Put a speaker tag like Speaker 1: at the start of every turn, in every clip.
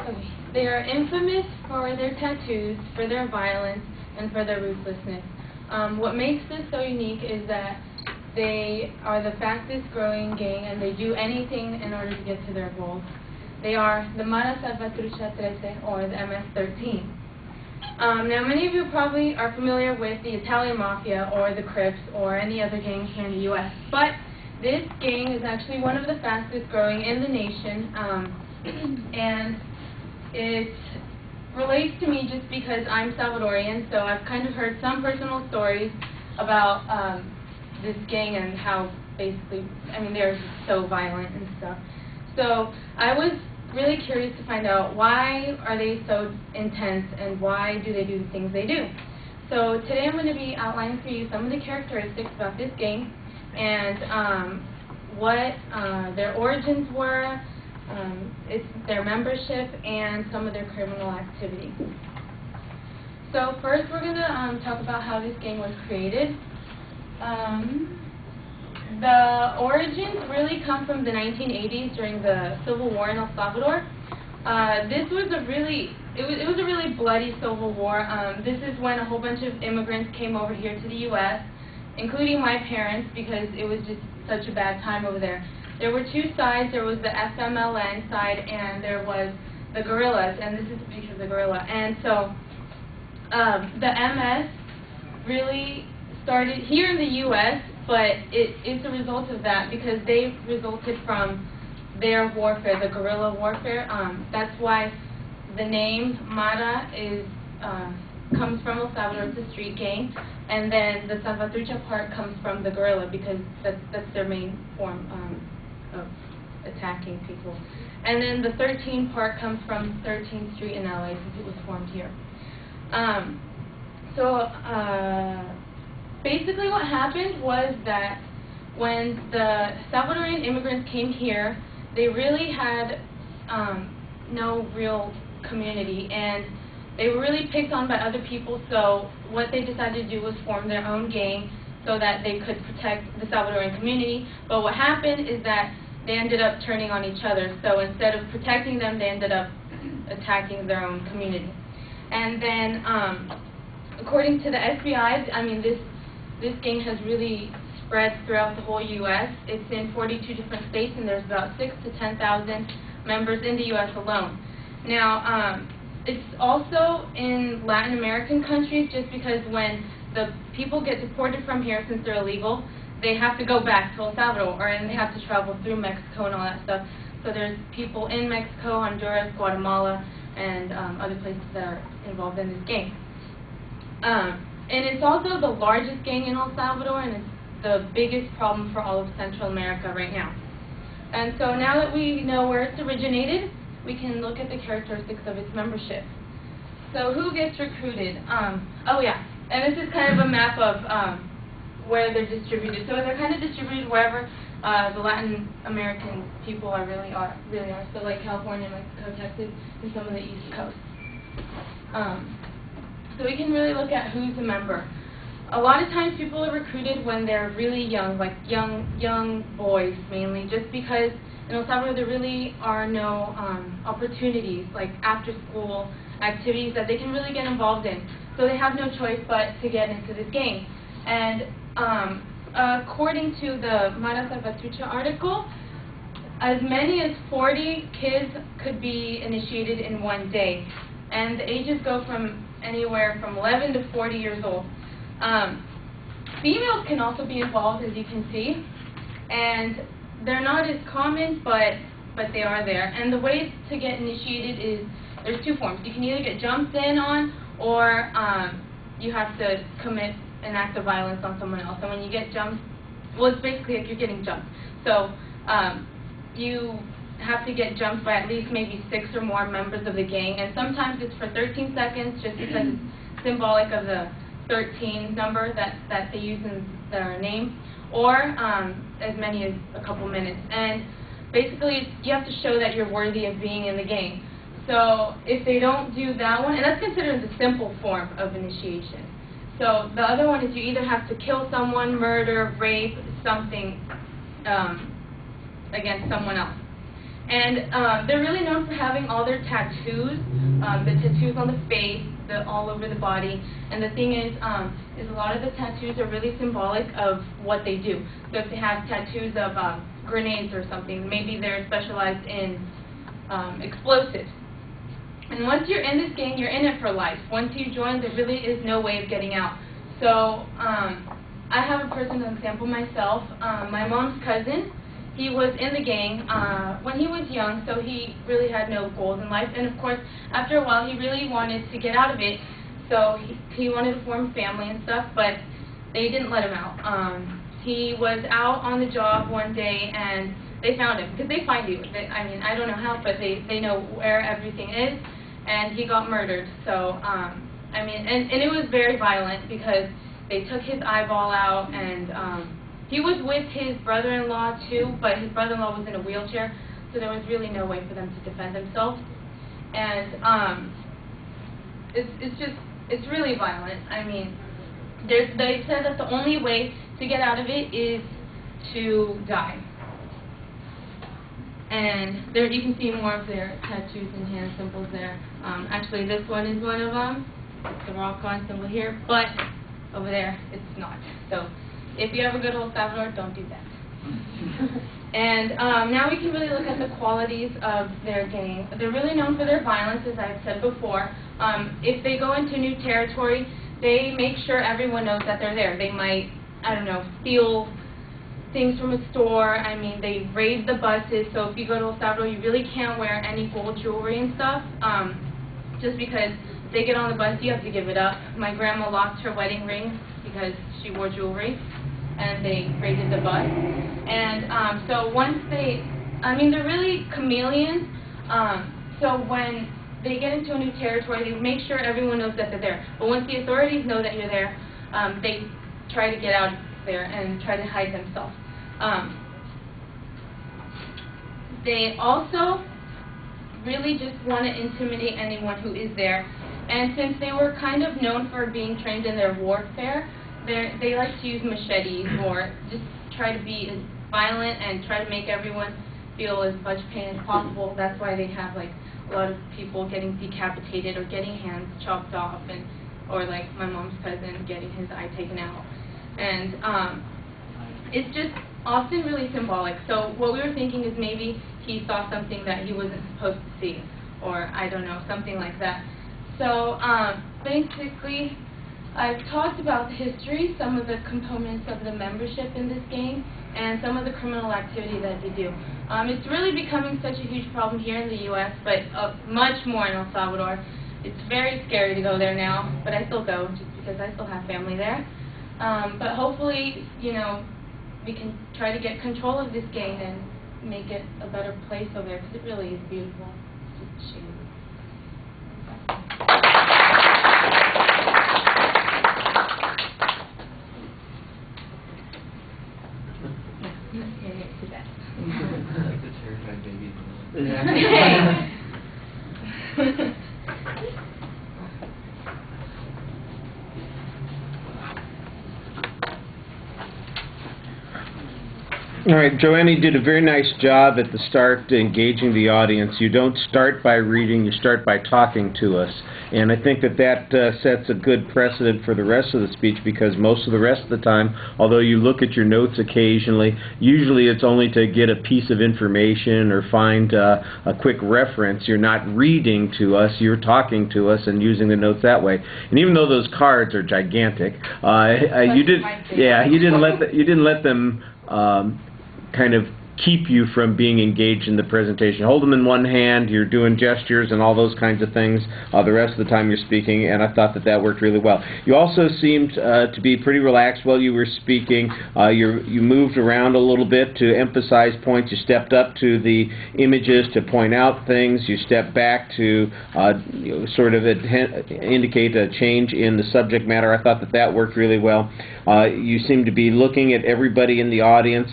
Speaker 1: Okay. They are infamous for their tattoos, for their violence, and for their ruthlessness. What makes this so unique is that they are the fastest growing gang and they do anything in order to get to their goals. They are the Mara Salvatrucha 13 or the MS-13. Now many of you probably are familiar with the Italian Mafia or the Crips or any other gangs here in the U.S., but this gang is actually one of the fastest growing in the nation, and it relates to me just because I'm Salvadorian, so I've kind of heard some personal stories about this gang and how basically, I mean, they're so violent and stuff. So I was really curious to find out why are they so intense and why do they do the things they do. So today I'm going to be outlining for you some of the characteristics about this gang and what their origins were, their membership, and some of their criminal activity. So first we're going to talk about how this gang was created. The origins really come from the 1980s during the Civil War in El Salvador. This was a really bloody civil war. This is when a whole bunch of immigrants came over here to the U.S., including my parents, because it was just such a bad time over there. There were two sides. There was the FMLN side and there was the guerrillas, and this is a picture of the guerrilla. And so the MS really started here in the U.S., but it's a result of that because they resulted from their warfare, the guerrilla warfare. That's why the name Mara comes from El Salvador, it's a street gang, and then the Salvatrucha part comes from the guerrilla because that's their main form of attacking people. And then the 13 part comes from 13th Street in LA since it was formed here. Basically what happened was that when the Salvadorian immigrants came here, they really had no real community, and they were really picked on by other people, so what they decided to do was form their own gang so that they could protect the Salvadorian community. But what happened is that they ended up turning on each other, so instead of protecting them, they ended up attacking their own community. And then, according to the FBI, I mean, this gang has really spread throughout the whole U.S. It's in 42 different states, and there's about 6,000 to 10,000 members in the U.S. alone. Now, it's also in Latin American countries, just because when the people get deported from here, since they're illegal, they have to go back to El Salvador, and they have to travel through Mexico and all that stuff. So there's people in Mexico, Honduras, Guatemala, and other places that are involved in this gang. And it's also the largest gang in El Salvador, and it's the biggest problem for all of Central America right now. And so now that we know where it's originated, we can look at the characteristics of its membership. So who gets recruited? Oh yeah, and this is kind of a map of where they're distributed. So they're kind of distributed wherever the Latin American people really are. So like California, Mexico, Texas, and some of the East Coast. So we can really look at who's a member. A lot of times people are recruited when they're really young, like young boys mainly, just because in El Salvador there really are no opportunities, like after-school activities that they can really get involved in. So they have no choice but to get into this gang. And according to the Mara Salvatrucha article, as many as 40 kids could be initiated in one day. And the ages go from anywhere from 11 to 40 years old. Females can also be involved, as you can see, and they're not as common, but they are there. And the way to get initiated is, there's two forms. You can either get jumped in on, or you have to commit an act of violence on someone else. And when you get jumped, well, it's basically like you're getting jumped. So you have to get jumped by at least maybe 6 or more members of the gang, and sometimes it's for 13 seconds just because it's symbolic of the 13 number that they use in their name, or as many as a couple minutes. And basically you have to show that you're worthy of being in the gang. So if they don't do that one, and that's considered the simple form of initiation. So the other one is you either have to kill someone, murder, rape, something against someone else. And they're really known for having all their tattoos, the tattoos on the face, all over the body. And the thing is a lot of the tattoos are really symbolic of what they do. So if they have tattoos of grenades or something, maybe they're specialized in explosives. And once you're in this gang, you're in it for life. Once you join, there really is no way of getting out. So I have a personal example myself. My mom's cousin, he was in the gang when he was young, so he really had no goals in life. And of course, after a while, he really wanted to get out of it. So he wanted to form a family and stuff, but they didn't let him out. He was out on the job one day, and they found him, because they find you. I mean, I don't know how, but they know where everything is, and he got murdered. So, I mean, and it was very violent, because they took his eyeball out, and he was with his brother-in-law too, but his brother-in-law was in a wheelchair, so there was really no way for them to defend themselves. And it's really violent. I mean, they said that the only way to get out of it is to die. And there you can see more of their tattoos and hand symbols there. Actually, this one is one of them. It's the rock on symbol here, but over there, it's not. So if you ever go to El Salvador, don't do that. And now we can really look at the qualities of their gang. They're really known for their violence, as I've said before. If they go into new territory, they make sure everyone knows that they're there. They might, I don't know, steal things from a store. I mean, they raid the buses, so if you go to El Salvador, you really can't wear any gold jewelry and stuff, just because if they get on the bus, you have to give it up. My grandma lost her wedding ring because she wore jewelry, and they raided the bus. And so once I mean, they're really chameleons, so when they get into a new territory, they make sure everyone knows that they're there. But once the authorities know that you're there, they try to get out there and try to hide themselves. They also really just want to intimidate anyone who is there. And since they were kind of known for being trained in their warfare, they like to use machetes or just try to be as violent and try to make everyone feel as much pain as possible. That's why they have like a lot of people getting decapitated or getting hands chopped off, and or like my mom's cousin getting his eye taken out. And it's just often really symbolic. So what we were thinking is maybe he saw something that he wasn't supposed to see, or I don't know, something like that. So basically, I've talked about the history, some of the components of the membership in this gang, and some of the criminal activity that they do. It's really becoming such a huge problem here in the U.S., but much more in El Salvador. It's very scary to go there now, but I still go just because I still have family there. But hopefully, you know, we can try to get control of this gang and make it a better place over there, because it really is beautiful. It's just a shame.
Speaker 2: Like the terrified baby.
Speaker 3: All right, Joanna, you did a very nice job at the start engaging the audience. You don't start by reading, you start by talking to us. And I think that sets a good precedent for the rest of the speech, because most of the rest of the time, although you look at your notes occasionally, usually it's only to get a piece of information or find a quick reference. You're not reading to us, you're talking to us and using the notes that way. And even though those cards are gigantic, you didn't let them kind of keep you from being engaged in the presentation. Hold them in one hand, you're doing gestures and all those kinds of things the rest of the time you're speaking, and I thought that worked really well. You also seemed to be pretty relaxed while you were speaking. You moved around a little bit to emphasize points. You stepped up to the images to point out things. You stepped back to sort of indicate a change in the subject matter. I thought that worked really well. You seemed to be looking at everybody in the audience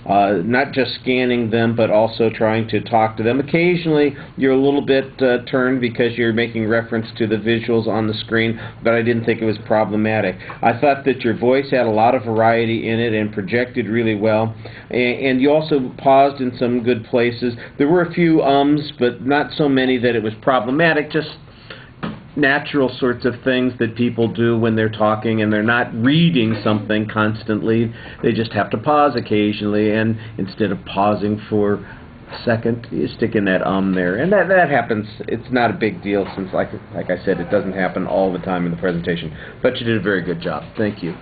Speaker 3: not just scanning them, but also trying to talk to them. Occasionally, you're a little bit turned because you're making reference to the visuals on the screen, but I didn't think it was problematic. I thought that your voice had a lot of variety in it and projected really well, and you also paused in some good places. There were a few ums, but not so many that it was problematic, just natural sorts of things that people do when they're talking and they're not reading something constantly. They just have to pause occasionally, and instead of pausing for a second, you stick in that there. And that happens. It's not a big deal since, like I said, it doesn't happen all the time in the presentation. But you did a very good job. Thank you.